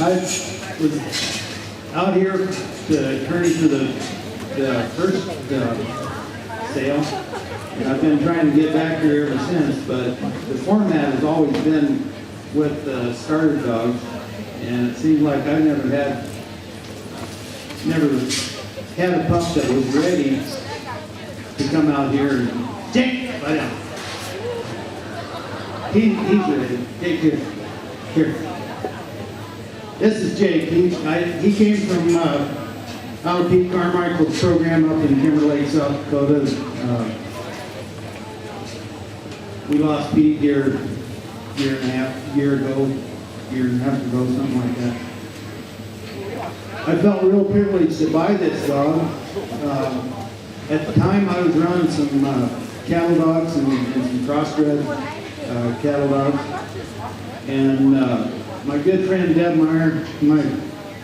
I was out here to attorney for the first sale, and I've been trying to get back here ever since, but the format has always been with the starter dogs, and it seems like I've never had a pup that was ready to come out here and Jake, lie down. He's ready. Jake, here. This is Jake. He came from out of Pete Carmichael's program up in Timber Lake, South Dakota. We lost Pete year and a half ago, something like that. I felt real privileged to buy this dog. At the time, I was running some cattle dogs and some crossbred cattle dogs. And my good friend Deb Meyer, my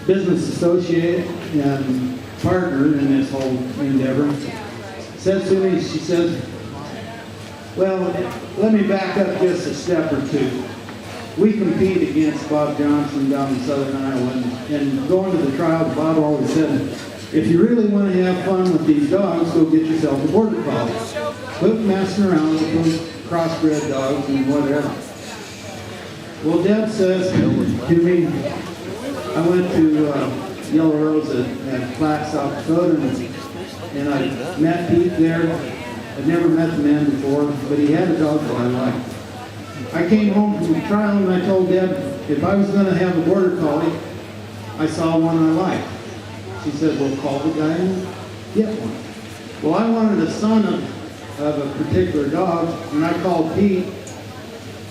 business associate and partner in this whole endeavor, says to me, she says, well, let me back up just a step or two. We compete against Bob Johnson down in southern Iowa, and going to the trials, Bob always said, if you really want to have fun with these dogs, go get yourself a border collie. Quit messing around with those crossbred dogs and whatever. Well, Deb says to me, I went to Yellow Rose at Platte, South Dakota, and I met Pete there. I'd never met the man before, but he had a dog that I liked. I came home from the trial and I told Deb if I was going to have a border collie, I saw one I liked. She said, well, call the guy and get one. Well, I wanted a son of a particular dog, and I called Pete.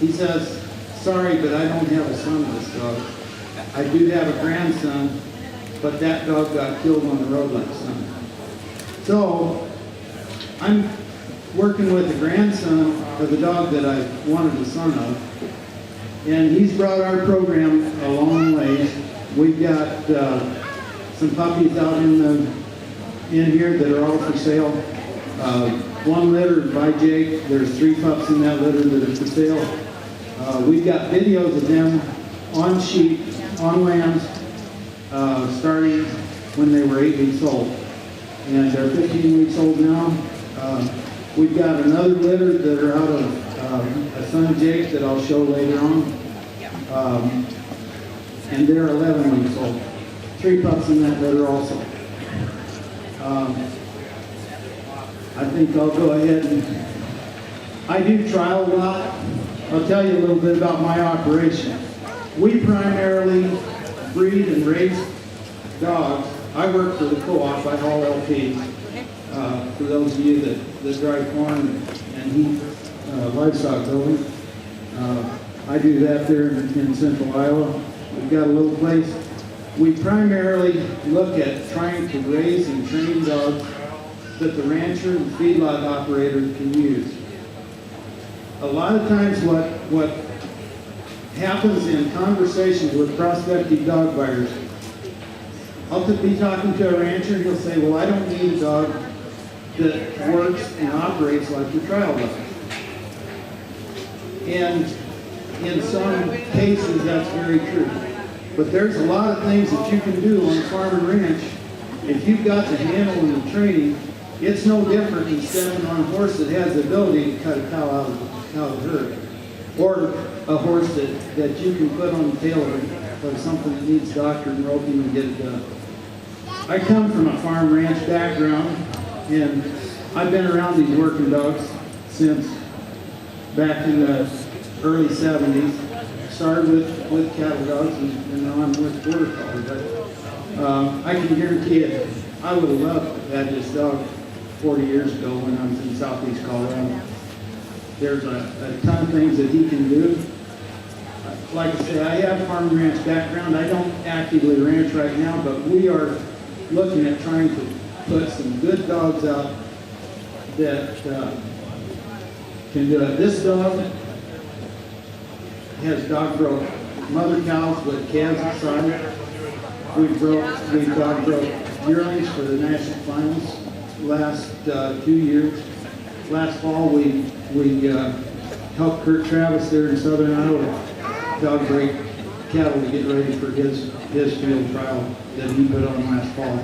He says, sorry, but I don't have a son of this dog. I do have a grandson, but that dog got killed on the road last summer. So I'm working with the grandson of the dog that I wanted a son of, and he's brought our program a long way. We've got some puppies out in here that are all for sale. One litter by Jake. There's 3 pups in that litter that are for sale. We've got videos of them on sheep, on lambs, starting when they were 8 weeks old. And they're 15 weeks old now. We've got another litter that are out of a son of Jake that I'll show later on. And they're 11 weeks old. 3 pups in that litter also. I think I'll go ahead and I do trial a lot. I'll tell you a little bit about my operation. We primarily breed and raise dogs. I work for the co-op. I haul LP. For those of you that drive corn and heat livestock building. I do that there in central Iowa. We've got a little place. We primarily look at trying to raise and train dogs that the rancher and feedlot operator can use. A lot of times what happens in conversations with prospective dog buyers, I'll be talking to a rancher and he'll say, well, I don't need a dog that works and operates like the trial dog. And in some cases that's very true. But there's a lot of things that you can do on farm and ranch. If you've got the handle and the training, it's no different than stepping on a horse that has the ability to cut a cow out of the herd. Or a horse that you can put on the tail of something that needs doctor and roping and get it done. I come from a farm ranch background, and I've been around these working dogs since back in the early 70s. Started with cattle dogs, and now I'm with border collie. But I can guarantee it, I would have loved to have had this dog 40 years ago when I was in southeast Colorado. There's a ton of things that he can do. Like I said, I have a farm and ranch background. I don't actively ranch right now, but we are looking at trying to put some good dogs out that can do it. This dog has dog broke mother cows with calves inside. We've dog broke yearlings for the national finals last 2 years. Last fall we helped Kurt Travis there in southern Iowa dog break cattle to get ready for his field trial that he put on last fall.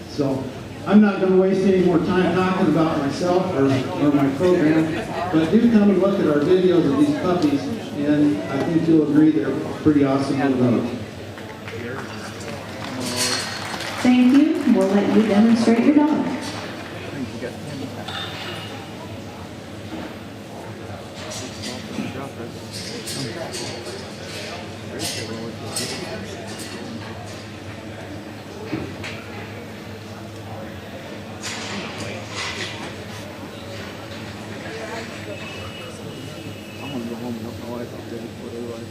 So I'm not going to waste any more time talking about myself or my program, but do come and look at our videos of these puppies, and I think you'll agree they're pretty awesome little dogs. Thank you. We'll let you demonstrate your dog. I'm gonna go home and help my wife out there before they like.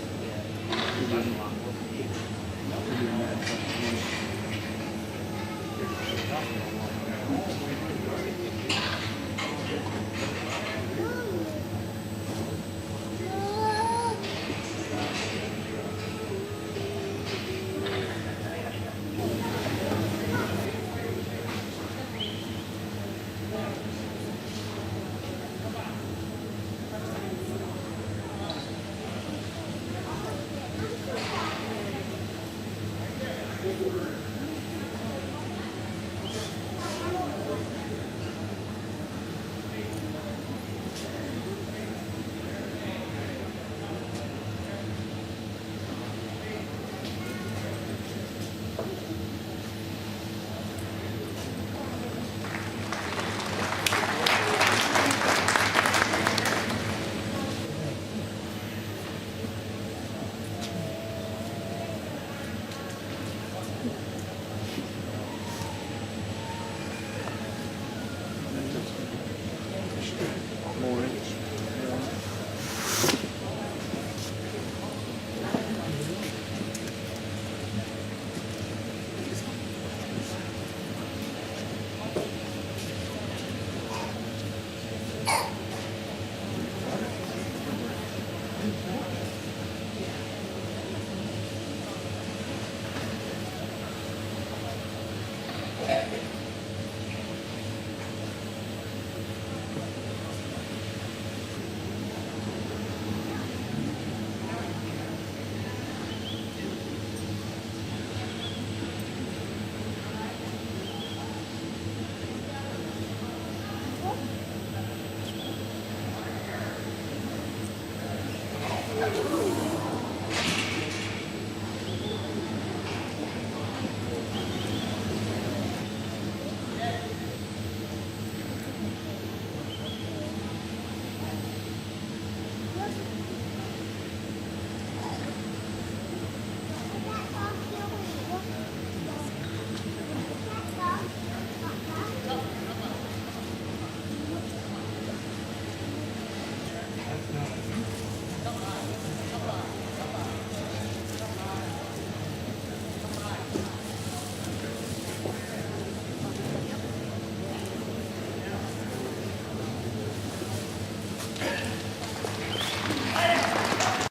Cattlemen.